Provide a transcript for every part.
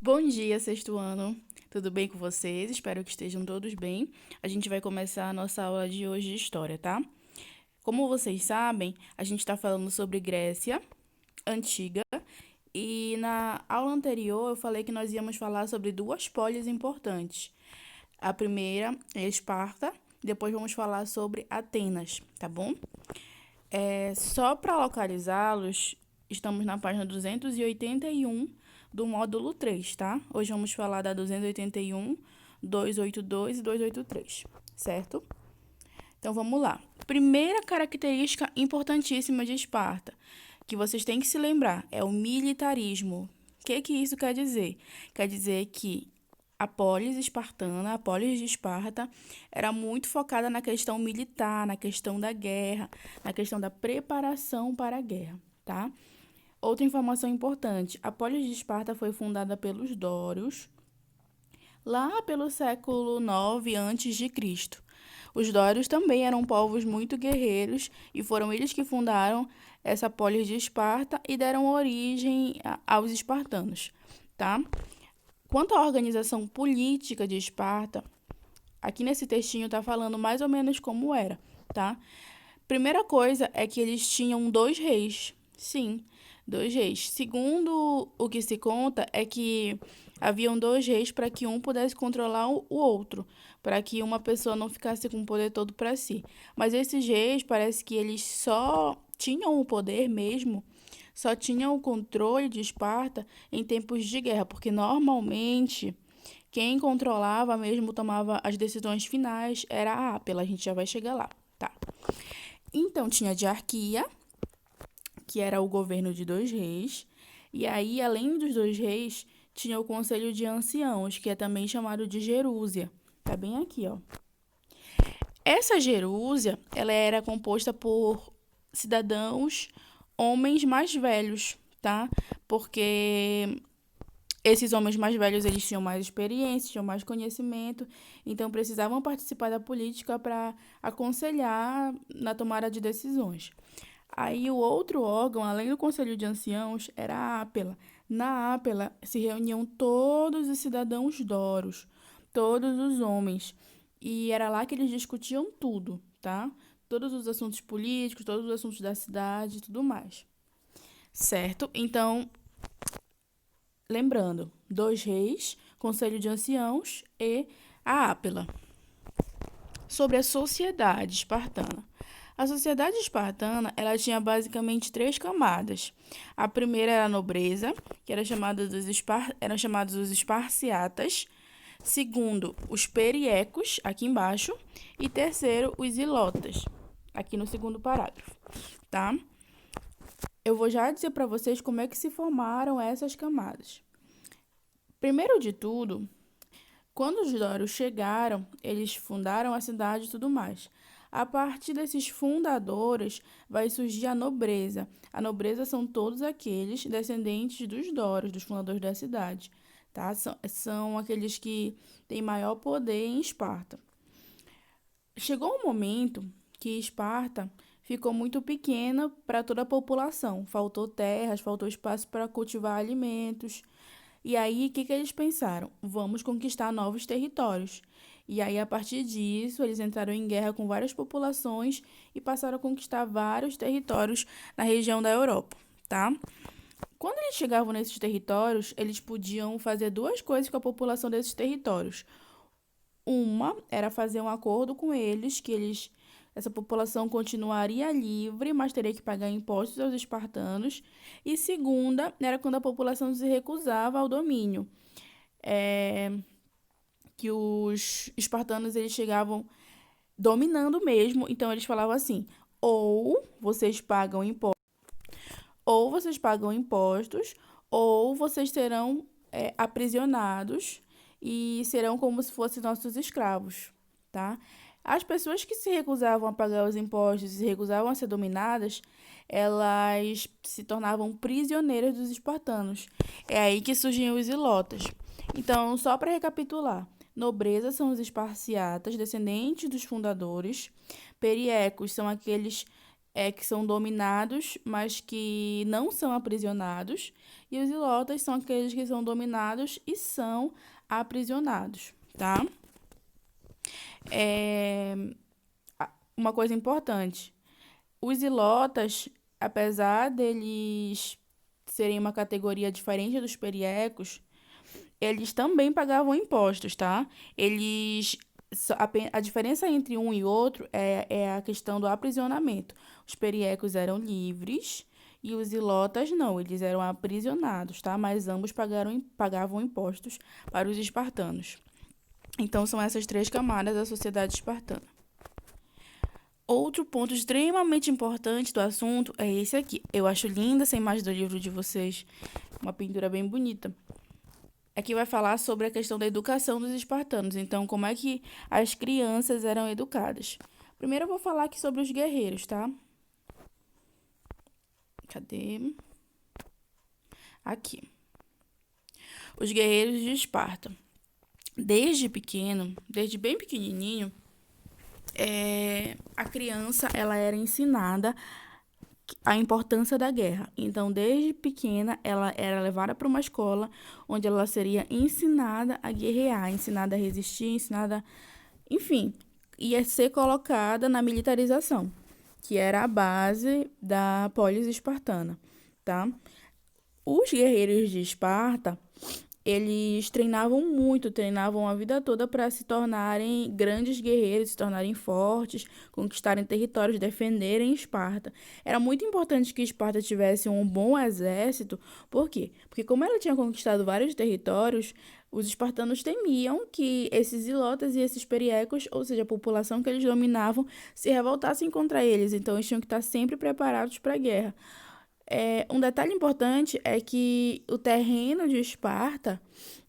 Bom dia, sexto ano. Tudo bem com vocês? Espero que estejam todos bem. A gente vai começar a nossa aula de hoje de história, tá? Como vocês sabem, a gente está falando sobre Grécia Antiga e na aula anterior eu falei que nós íamos falar sobre duas polis importantes. A primeira é Esparta, depois vamos falar sobre Atenas, tá bom? Só para localizá-los, estamos na página 281 do módulo 3, tá? Hoje vamos falar da 281, 282 e 283, certo? Então vamos lá. Primeira característica importantíssima de Esparta, que vocês têm que se lembrar, é o militarismo. O que isso quer dizer? Quer dizer que a polis espartana, a polis de Esparta, era muito focada na questão militar, na questão da guerra, na questão da preparação para a guerra, tá? Outra informação importante, a polis de Esparta foi fundada pelos dórios lá pelo século 9 antes de Cristo. Os dórios também eram povos muito guerreiros e foram eles que fundaram essa polis de Esparta e deram origem aos espartanos, tá? Quanto à organização política de Esparta, aqui nesse textinho está falando mais ou menos como era, tá? Primeira coisa é que eles tinham dois reis. Sim, dois reis. Segundo o que se conta, é que haviam dois reis para que um pudesse controlar o outro, para que uma pessoa não ficasse com o poder todo para si. Mas esses reis parece que eles só tinham o poder mesmo, só tinham o controle de Esparta em tempos de guerra, porque normalmente quem controlava mesmo, tomava as decisões finais, era a Ápila. A gente já vai chegar lá, tá? Então tinha a diarquia, que era o governo de dois reis, e aí, além dos dois reis, tinha o conselho de anciãos, que é também chamado de gerúsia. Tá bem aqui, ó. Essa gerúsia, ela era composta por cidadãos, homens mais velhos, tá? Porque esses homens mais velhos, eles tinham mais experiência, tinham mais conhecimento, então precisavam participar da política para aconselhar na tomada de decisões. Aí o outro órgão, além do Conselho de Anciãos, era a Ápela. Na Ápela se reuniam todos os cidadãos doros, todos os homens, e era lá que eles discutiam tudo, tá? Todos os assuntos políticos, todos os assuntos da cidade e tudo mais. Certo? Então, lembrando, dois reis, Conselho de Anciãos e a Ápila. Sobre a sociedade espartana. A sociedade espartana, ela tinha basicamente três camadas. A primeira era a nobreza, que eram chamados os esparciatas. Segundo, os periecos, aqui embaixo. E terceiro, os ilotas, aqui no segundo parágrafo, tá? Eu vou já dizer para vocês como é que se formaram essas camadas. Primeiro de tudo, quando os dórios chegaram, eles fundaram a cidade e tudo mais. A partir desses fundadores vai surgir a nobreza. A nobreza são todos aqueles descendentes dos dórios, dos fundadores da cidade, tá? São aqueles que têm maior poder em Esparta. Chegou um momento que Esparta ficou muito pequena para toda a população. Faltou terras, faltou espaço para cultivar alimentos. E aí, o que eles pensaram? Vamos conquistar novos territórios. E aí, a partir disso, eles entraram em guerra com várias populações e passaram a conquistar vários territórios na região da Europa, tá? Quando eles chegavam nesses territórios, eles podiam fazer duas coisas com a população desses territórios. Uma era fazer um acordo com eles, essa população continuaria livre, mas teria que pagar impostos aos espartanos. E segunda era quando a população se recusava ao domínio, é, que os espartanos eles chegavam dominando mesmo. Então eles falavam assim: ou vocês pagam impostos, ou vocês pagam impostos, ou vocês serão aprisionados e serão como se fossem nossos escravos, tá? As pessoas que se recusavam a pagar os impostos e se recusavam a ser dominadas, elas se tornavam prisioneiras dos espartanos. É aí que surgiam os ilotas. Então, só para recapitular, nobreza são os esparciatas, descendentes dos fundadores. Periecos são aqueles que são dominados, mas que não são aprisionados, e os ilótas são aqueles que são dominados e são aprisionados, tá? É, uma coisa importante, os ilótas, apesar deles serem uma categoria diferente dos periecos, eles também pagavam impostos, tá? Eles a diferença entre um e outro é a questão do aprisionamento. Os periecos eram livres e os ilotas não, eles eram aprisionados, tá? Mas ambos pagavam impostos para os espartanos. Então, são essas três camadas da sociedade espartana. Outro ponto extremamente importante do assunto é esse aqui. Eu acho linda essa imagem do livro de vocês. Uma pintura bem bonita. Aqui vai falar sobre a questão da educação dos espartanos. Então, como é que as crianças eram educadas? Primeiro eu vou falar aqui sobre os guerreiros, tá? Cadê? Aqui. Os guerreiros de Esparta. Desde pequeno, desde bem pequenininho, a criança ela era ensinada a importância da guerra. Então, desde pequena, ela era levada para uma escola onde ela seria ensinada a guerrear, ensinada a resistir, ensinada, enfim, ia ser colocada na militarização, que era a base da polis espartana, tá? Os guerreiros de Esparta, eles treinavam a vida toda para se tornarem grandes guerreiros, se tornarem fortes, conquistarem territórios, defenderem Esparta. Era muito importante que Esparta tivesse um bom exército. Por quê? Porque como ela tinha conquistado vários territórios, os espartanos temiam que esses ilotas e esses periecos, ou seja, a população que eles dominavam, se revoltassem contra eles. Então, eles tinham que estar sempre preparados para a guerra. Um detalhe importante é que o terreno de Esparta,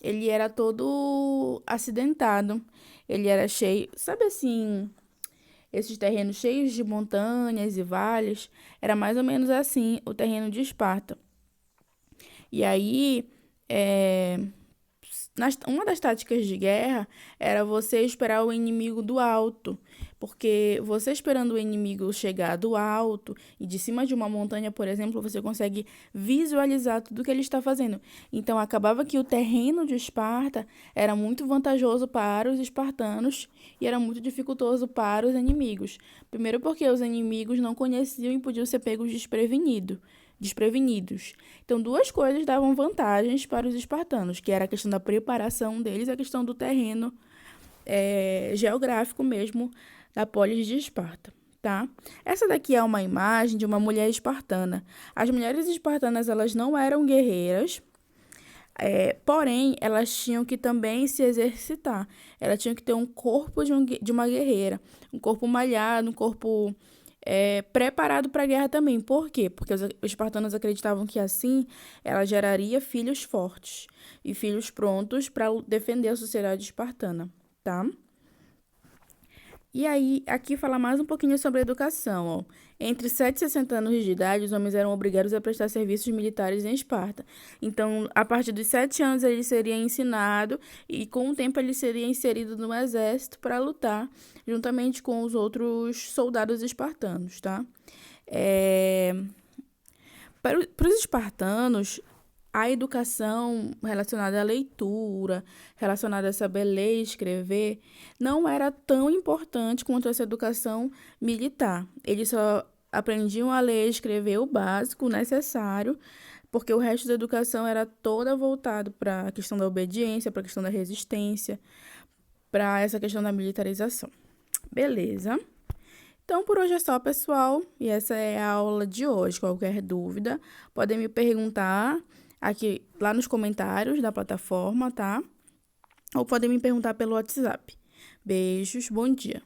ele era todo acidentado. Ele era cheio, sabe assim, esses terrenos cheios de montanhas e vales, era mais ou menos assim o terreno de Esparta. E aí, é, uma das táticas de guerra era você esperar o inimigo do alto, porque você esperando o inimigo chegar do alto e de cima de uma montanha, por exemplo, você consegue visualizar tudo que ele está fazendo. Então, acabava que o terreno de Esparta era muito vantajoso para os espartanos e era muito dificultoso para os inimigos. Primeiro porque os inimigos não conheciam e podiam ser pegos desprevenidos. Então, duas coisas davam vantagens para os espartanos, que era a questão da preparação deles e a questão do terreno geográfico mesmo da polis de Esparta, tá? Essa daqui é uma imagem de uma mulher espartana. As mulheres espartanas, elas não eram guerreiras, porém, elas tinham que também se exercitar. Elas tinham que ter um corpo de uma guerreira, um corpo malhado, um corpo preparado para a guerra também. Por quê? Porque os espartanos acreditavam que assim ela geraria filhos fortes e filhos prontos para defender a sociedade espartana, tá? E aí, aqui fala mais um pouquinho sobre a educação, ó. Entre 7 e 60 anos de idade, os homens eram obrigados a prestar serviços militares em Esparta. Então, a partir dos 7 anos, ele seria ensinado e, com o tempo, ele seria inserido no exército para lutar juntamente com os outros soldados espartanos, tá? Para os espartanos, a educação relacionada à leitura, relacionada a saber ler e escrever, não era tão importante quanto essa educação militar. Eles só aprendiam a ler e escrever o básico, o necessário, porque o resto da educação era toda voltado para a questão da obediência, para a questão da resistência, para essa questão da militarização. Beleza? Então, por hoje é só, pessoal. E essa é a aula de hoje. Qualquer dúvida, podem me perguntar aqui lá nos comentários da plataforma, tá? Ou podem me perguntar pelo WhatsApp. Beijos, bom dia.